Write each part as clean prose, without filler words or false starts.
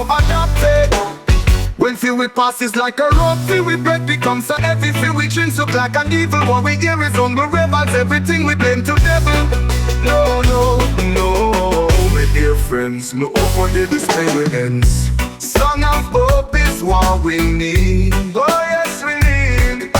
no adapt. When filled with past is like a rope, filled with bread becomes so heavy. Filled with drinks look like an evil. What we hear is hunger rebels, everything we blame to devil. No, no, no, my dear friends, no hope one day this pain will end. Song of hope is what we need. Oh yes, we need.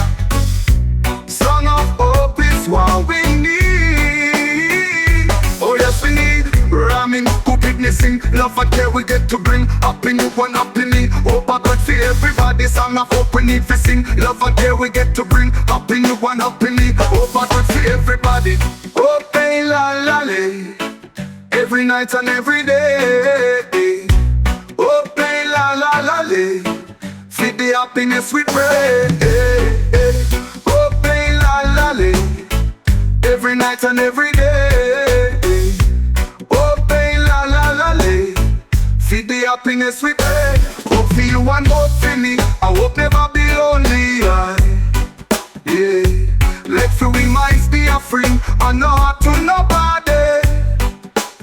Song of hope is what we need. Oh yes, we need. Ramming, witnessing, love and care we get to bring. Up in you, one up in me. Hope I got for everybody. Song of hope we need to sing. Love and care we get to bring. Up in you, one up in me. Hope I got for everybody. Hope hey, la la lay. Every night and every day. Hope hey, la la la lay. Feed the happiness we pray. Hope hey, la la lay. Every night and every day. Feed the happiness we pray. Hope for you and hope for me. I hope never be lonely. Yeah. Let for we minds be a free and no heart to nobody.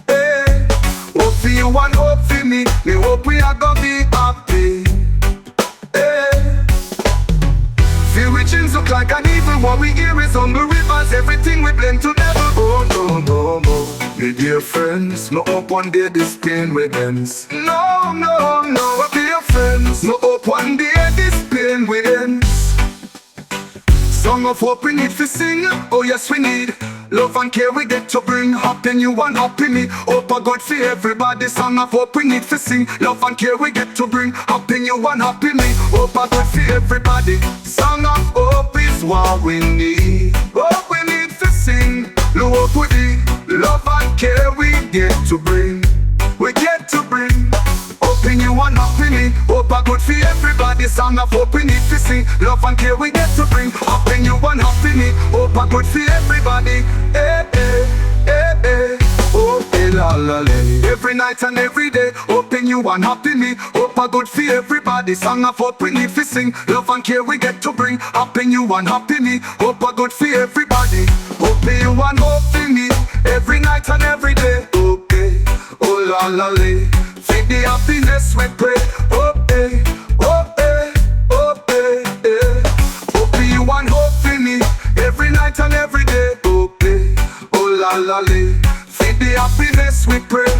Hey. Hope for you and hope for me. We hope we are gonna be happy. Hey. Feel with dreams look like an evil. What we hear is hunger rivers. Everything we blame to devil. Oh no, no, no. My dear friends, no hope one day this pain will end. No, no, no, dear friends, no hope one day this pain will end. Song of hope we need to sing, oh yes we need. Love and care we get to bring. Happy you and happy me. Hope a God for everybody. Song of hope we need to sing. Love and care we get to bring. Happy you and happy me. Hope a God for everybody. Song of hope is what we need. Hope we need to sing. Love we need. Love and care we get to bring. We get to bring. Hoping you and happy me. Hope a good for everybody. Song of hope we need to sing. Love and care we get to bring. Hoping you and happy me. Hope a good for everybody. Eh, eh, eh, eh. Oh, eh, la, la, la. Every night and every day. Hoping you and happy me. Hope a good for everybody. Song of hope we need to sing. Love and care we get to bring. Hoping you and happy me. Hope a good for everybody. Hoping you and hope for me. Every night and every day. Okay. Oh la la la. Feed the happiness we pray. Okay. Okay. Okay. Okay. You and hope for me. Every night and every day. Okay. Oh la la la. Feed the happiness we pray.